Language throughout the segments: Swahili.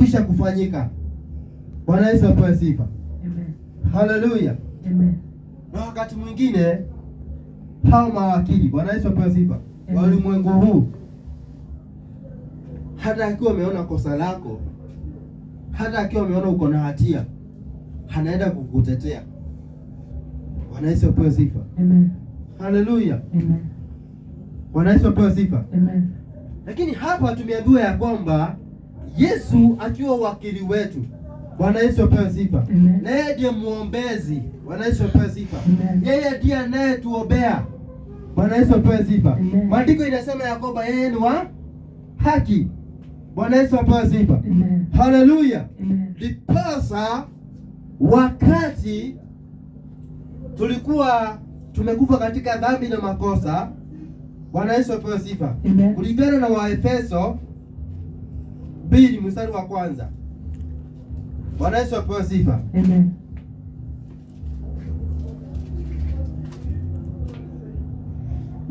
kisha kufanyika. Bwana Yesu apewe sifa. Amen. Haleluya. Amen. Na wakati mwingine hao mawakili, Bwana Yesu apewe sifa, wa ulimwengu huu, hata akiwa ameona kosa lako, hata akiwa ameona uko na hatia, anaenda kukutetea. Bwana Yesu apewe sifa. Amen. Haleluya. Amen. Bwana Yesu apewe sifa. Amen. Lakini hapa tumeambiwa ya kwamba Yesu akiwa wakili wetu, Bwana Yesu apewe sifa, na yeye ndiye muombezi. Bwana Yesu apewe sifa. Yeye ndiye anayetuombea. Bwana Yesu apewe sifa. Maandiko inasema ya kwamba yeye ni wa haki. Bwana Yesu apewe sifa. Haleluya. Ndiposa wakati tulikuwa tumekufa katika dhambi na makosa, Bwana Yesu apewe sifa, kulingana na Waefeso 2 mstari wa kwanza. Bwana Yesu apewe sifa. Amen.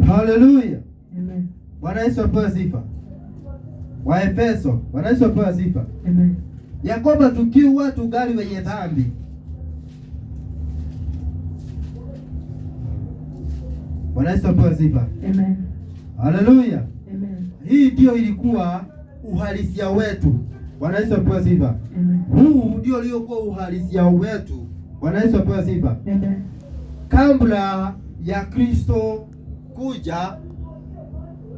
Haleluya. Amen. Bwana Yesu apewe sifa. Waefeso, Bwana Yesu apewe sifa. Amen. Ya kwamba tukiwa tungali wenye dhambi, Bwana Yesu apewe sifa. Amen. Haleluya. Amen. Hii ndio ilikuwa uhalisia wetu. Bwana Yesu apewe sifa. Amen. Huu ndio uliokuwa uhalisia wetu. Bwana Yesu apewe sifa. Amen. Kabla ya Kristo kuja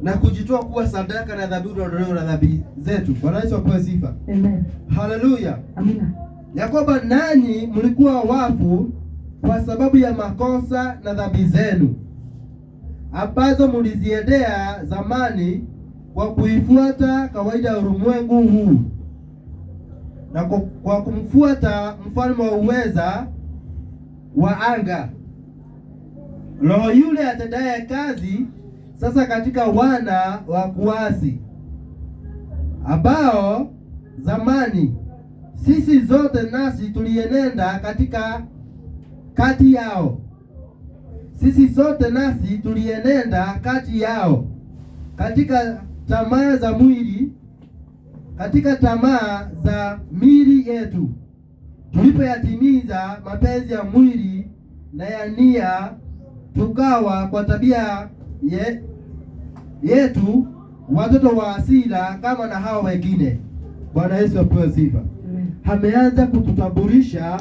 na kujitoa kuwa sadaka na dhabihu na ondoleo la dhambi zetu. Bwana Yesu apewe sifa. Amen. Haleluya. Amina. Ya kwamba nanyi mlikuwa wafu kwa sababu ya makosa na dhambi zenu ambazo mliziendea zamani kwa kuifuata kawaida ya ulimwengu huu na kwa kumfuata mfalme wa uweza wa anga, roho yule atendaye kazi sasa katika wana wa kuasi, ambao zamani sisi zote nasi tulienenda katika kati yao. Sisi sote nasi tulienenda kati yao katika tamaa za mwili, katika tamaa za miili yetu, tulipoyatimiza mapenzi ya mwili na ya nia, tukawa kwa tabia yetu watoto wa hasira kama na hao wengine. Bwana Yesu apewe sifa. Ameanza kututambulisha.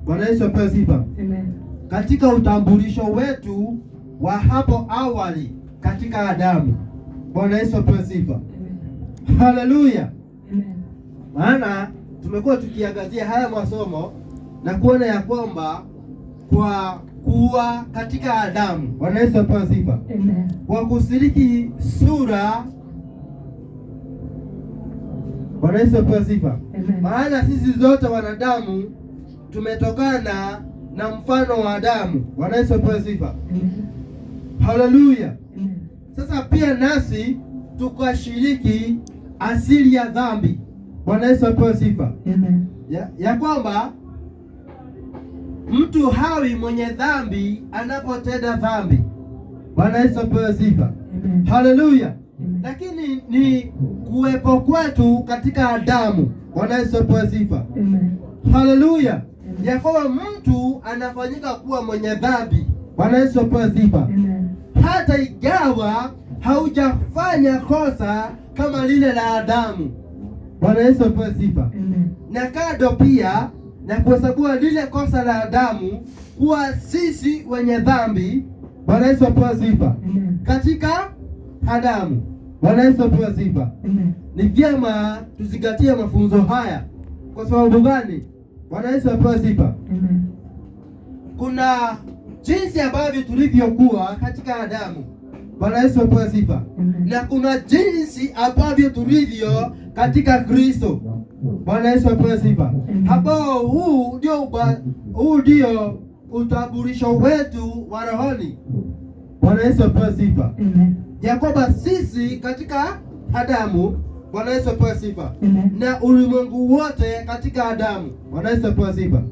Bwana Yesu apewe sifa. Amen. Katika utambulisho wetu wa hapo awali katika Adamu. Bwana Yesu apewe sifa. Haleluya. Maana tumekuwa tukiangazia haya masomo na kuona ya kwamba kwa kuwa katika Adamu, Bwana Yesu apewe sifa, kwa kushiriki sura, Bwana Yesu apewe sifa. Maana sisi zote wanadamu tumetokana na mfano wa Adamu. Bwana Yesu apewe sifa. Haleluya. Sasa pia nasi tukashiriki asili ya dhambi. Bwana Yesu apewe sifa. Ya kwamba mtu hawi mwenye dhambi anapotenda dhambi. Bwana Yesu apewe sifa. Haleluya. Lakini ni kuwepo kwetu katika Adamu. Bwana Yesu apewe sifa. Haleluya. Ya kwamba mtu anafanyika kuwa mwenye dhambi. Bwana Yesu apewe sifa. Hata igawa haujafanya kosa kama lile la Adamu. Bwana Yesu apewe sifa. Na kado pia na kuhesabua lile kosa la Adamu kuwa sisi wenye dhambi. Bwana Yesu apewe sifa. Katika Adamu. Bwana Yesu apewe sifa. Ni vyema tuzingatie mafunzo haya. Kwa sababu gani? Bwana Yesu apewe sifa. Kuna jinsi ambavyo tulivyokuwa katika Adamu. Bwana Yesu apewe sifa. Na kuna jinsi ambavyo tulivyo katika Kristo. Bwana Yesu apewe sifa. Hapo huu ndio utambulisho wetu wa rohoni. Bwana Yesu apewe sifa. Ya kwamba sisi katika Adamu, Bwana Yesu apewe sifa, na ulimwengu wote katika Adamu. Bwana Yesu apewe sifa.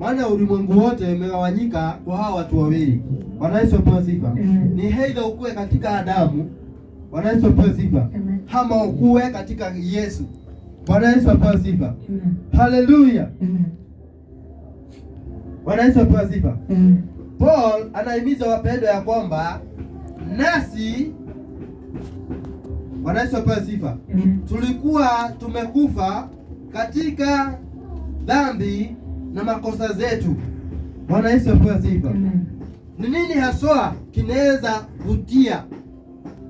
Maana ulimwengu wote umegawanyika kwa hawa watu wawili. Bwana Yesu apewe sifa. Ni heidha ukue katika Adamu. Bwana Yesu apewe sifa. Ama ukue katika Yesu. Bwana Yesu apewe sifa. Haleluya. Bwana Yesu apewe sifa. Paul anahimiza wapendwa ya kwamba nasi, Bwana Yesu apewe sifa, tulikuwa tumekufa katika dhambi na makosa zetu. Bwana Yesu apewe sifa. Ni nini haswa kinaweza vutia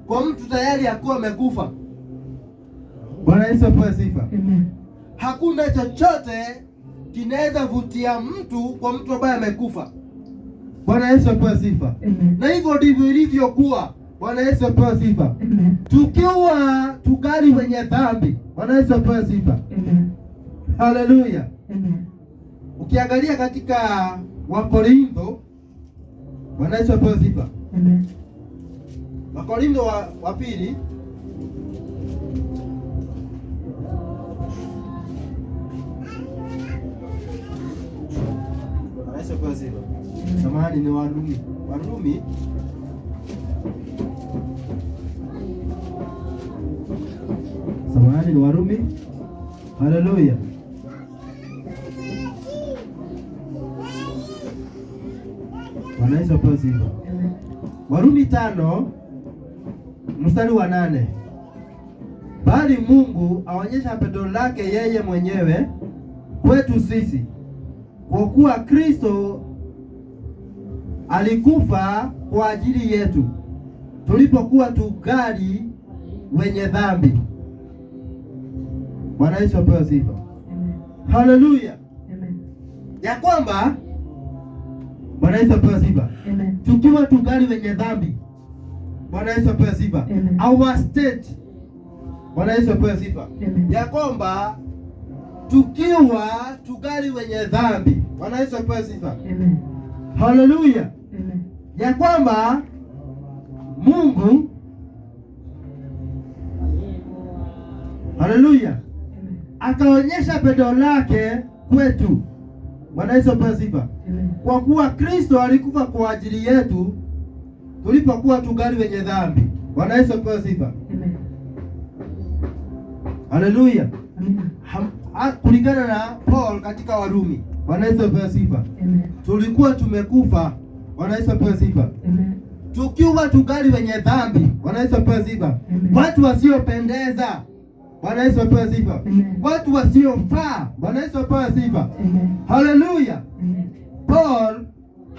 kwa mtu tayari akuwa amekufa? Bwana Yesu apewe sifa. Hakuna chochote kinaweza vutia mtu kwa mtu ambaye amekufa. Bwana Yesu apewe sifa. Na hivyo ndivyo ilivyokuwa. Bwana Yesu apewe sifa. Tukiwa tukali wenye dhambi. Bwana Yesu apewe sifa. Haleluya. Ukiangalia katika Wakorintho, Bwana Yesu apewe sifa. Wakorintho wa pili samahani, ni Warumi. Samahani, ni Warumi. Haleluya. Bwana Yesu apewe sifa. Warumi 5 mstari wa 8. Bali Mungu aonyesha pendo lake yeye mwenyewe kwetu sisi, kwa kuwa Kristo alikufa kwa ajili yetu tulipokuwa tungali wenye dhambi. Bwana Yesu apewe sifa. Haleluya. Ya kwamba Bwana Yesu apewe sifa. Tukiwa tungali wenye dhambi. Bwana Yesu apewe sifa. Our state. Bwana Yesu apewe sifa. Ya kwamba tukiwa tungali wenye dhambi. Bwana Yesu apewe sifa. Haleluya. Ya kwamba Mungu, haleluya, akaonyesha pendo lake kwetu. Bwana Yesu apewe sifa. Kwa kuwa Kristo alikufa kwa ajili yetu tulipokuwa tungali wenye dhambi. Bwana Yesu apewe sifa. Haleluya. Kulingana na Paul katika Warumi. Bwana Yesu apewe sifa. Tulikuwa tumekufa. Bwana Yesu apewe sifa. Tukiwa tungali wenye dhambi. Bwana Yesu apewe sifa. Watu wasiopendeza. Bwana Yesu apewe sifa. Watu wasiofaa. Bwana Yesu apewe sifa. Haleluya. Paul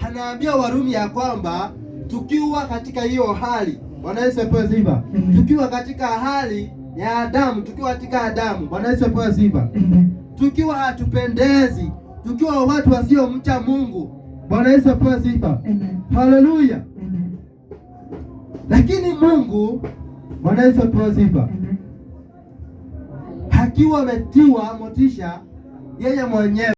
anaambia Warumi ya kwamba tukiwa katika hiyo hali. Bwana Yesu apewe sifa. Tukiwa katika hali ya Adamu, tukiwa katika Adamu. Bwana Yesu apewe sifa. Tukiwa hatupendezi, tukiwa watu wasiomcha Mungu. Bwana Yesu apewe sifa. Haleluya. Lakini Mungu, Bwana Yesu apewe sifa, akiwa ametiwa motisha yeye mwenyewe